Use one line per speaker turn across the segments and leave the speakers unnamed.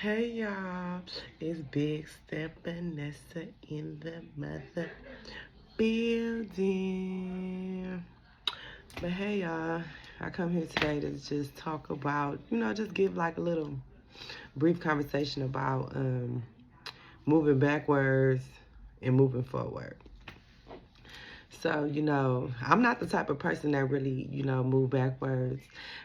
Hey y'all, it's Big Step Vanessa in the mother building. But hey y'all, I come here today to just talk about, just give like a little brief conversation about moving backwards and moving forward. So, I'm not the type of person that really, move backwards.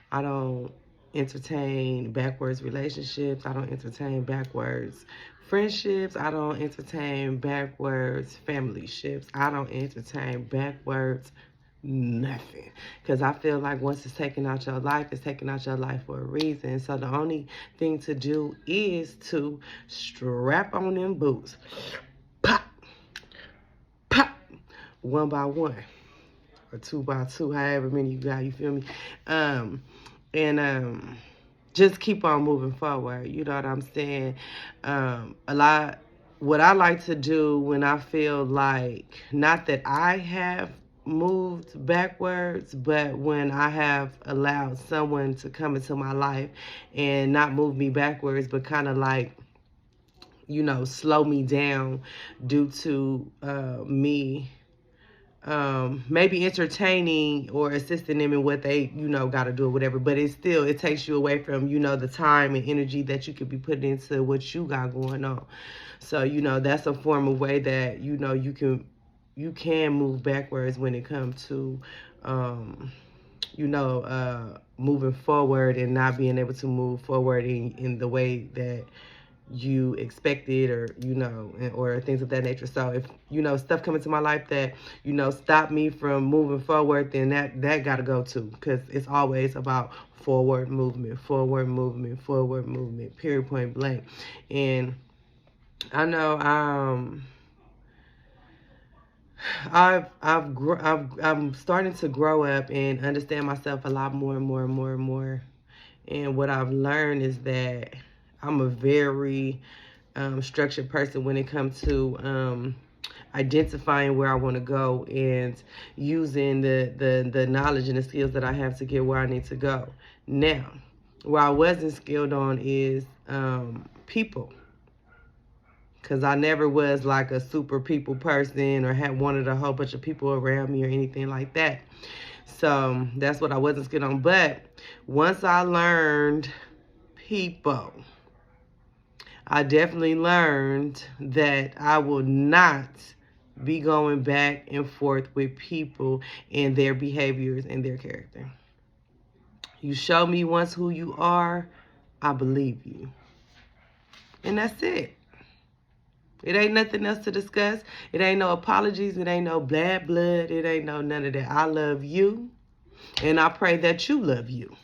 I don't entertain backwards relationships. I don't entertain backwards friendships. I don't entertain backwards family ships. I don't entertain backwards nothing. Because I feel like once it's taken out your life, it's taken out your life for a reason. So the only thing to do is to strap on them boots. Pop, pop, one by one or two by two, however many you got, you feel me? And just keep on moving forward. You know what I'm saying? What I like to do when I feel like, not that I have moved backwards, but when I have allowed someone to come into my life and not move me backwards, but kind of like, slow me down due to me maybe entertaining or assisting them in what they, got to do or whatever. But it takes you away from, the time and energy that you could be putting into what you got going on. So, that's a form of way that, you can move backwards when it comes to, moving forward and not being able to move forward in the way that you expected, or or things of that nature. So if stuff come into my life that stop me from moving forward, then that gotta go too, because it's always about forward movement, period, point blank. And I know I'm starting to grow up and understand myself a lot more and more and more and more. And what I've learned is that I'm a very structured person when it comes to identifying where I want to go and using the knowledge and the skills that I have to get where I need to go. Now, where I wasn't skilled on is people. Because I never was like a super people person or had wanted a whole bunch of people around me or anything like that. So that's what I wasn't skilled on. But once I learned people, I definitely learned that I will not be going back and forth with people and their behaviors and their character. You show me once who you are, I believe you. And that's it. It ain't nothing else to discuss. It ain't no apologies. It ain't no bad blood. It ain't no none of that. I love you. And I pray that you love you.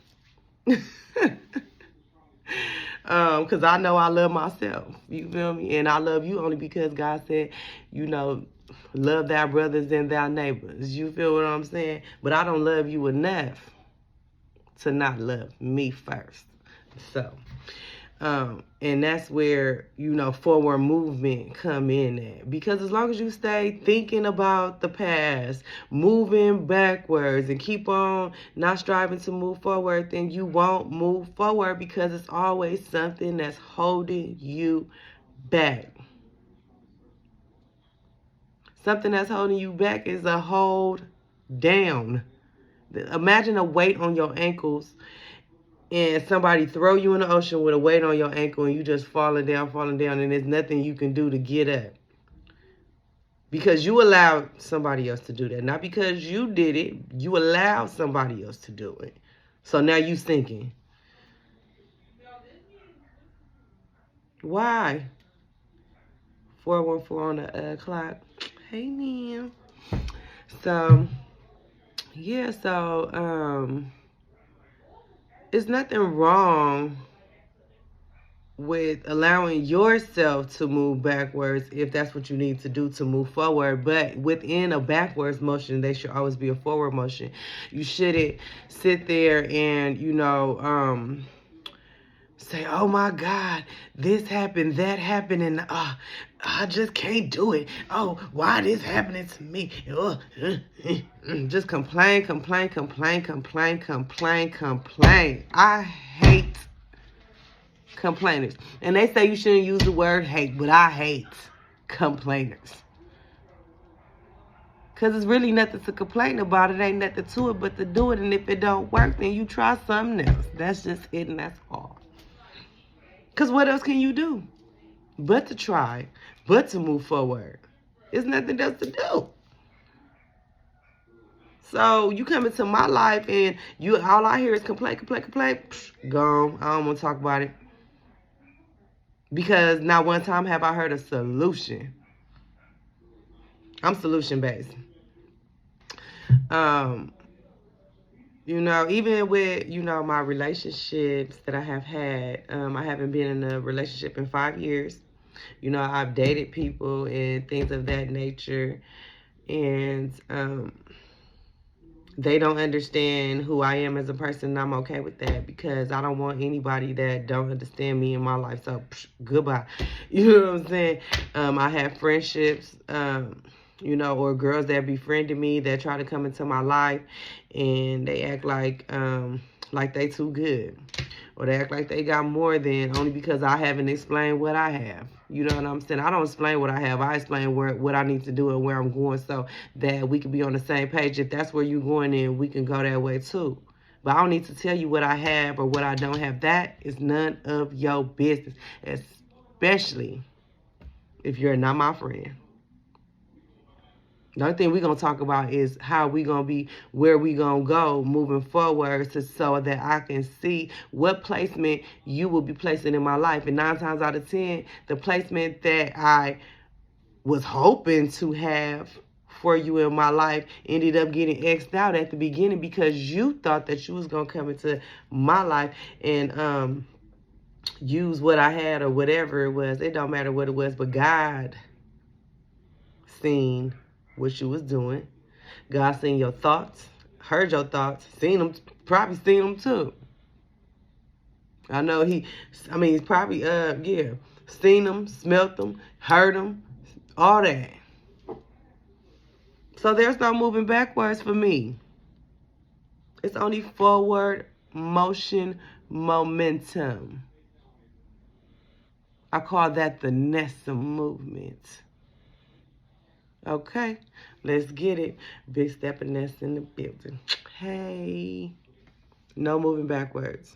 Because I know I love myself. You feel me? And I love you only because God said, love thy brothers and thy neighbors. You feel what I'm saying? But I don't love you enough to not love me first. So, and that's where, forward movement come in at. Because as long as you stay thinking about the past, moving backwards, and keep on not striving to move forward, then you won't move forward, because it's always something that's holding you back. Something that's holding you back is a hold down. Imagine a weight on your ankles, and somebody throw you in the ocean with a weight on your ankle, and you just falling down, and there's nothing you can do to get up. Because you allowed somebody else to do that. Not because you did it, you allowed somebody else to do it. So now you sinking. Why? 414 on the clock. Hey, man. So, yeah, it's nothing wrong with allowing yourself to move backwards if that's what you need to do to move forward. But within a backwards motion, there should always be a forward motion. You shouldn't sit there and, say, oh my God, this happened, that happened, and I just can't do it. Oh, why this happening to me? Just complain. I hate Complainers. And they say you shouldn't use the word hate, but I hate complainers. Because it's really nothing to complain about. It ain't nothing to it but to do it. And if it don't work, then you try something else. That's just it, and that's all. Because what else can you do but to try, but to move forward? There's nothing else to do. So you come into my life and all I hear is complain. Gone. I don't want to talk about it. Because not one time have I heard a solution. I'm solution based. Even with, my relationships that I have had, I haven't been in a relationship in 5 years. I've dated people and things of that nature. And they don't understand who I am as a person, and I'm okay with that because I don't want anybody that don't understand me in my life. So, goodbye. You know what I'm saying? I have friendships, or girls that befriended me that try to come into my life, and they act like they too good. Or they act like they got more than, only because I haven't explained what I have. You know what I'm saying? I don't explain what I have. I explain what I need to do and where I'm going so that we can be on the same page. If that's where you're going, then we can go that way too. But I don't need to tell you what I have or what I don't have. That is none of your business, especially if you're not my friend. The only thing we're going to talk about is how we going to be, where we going to go moving forward so that I can see what placement you will be placing in my life. And 9 times out of 10, the placement that I was hoping to have for you in my life ended up getting X'd out at the beginning because you thought that you was going to come into my life and use what I had or whatever it was. It don't matter what it was, but God seen what you was doing. God seen your thoughts, heard your thoughts, seen them, probably seen them too. I know he's probably, seen them, smelt them, heard them, all that. So there's no moving backwards for me. It's only forward motion momentum. I call that the Nessa movement. Okay, let's get it. Big Step and Nessa in the building. Hey, no moving backwards.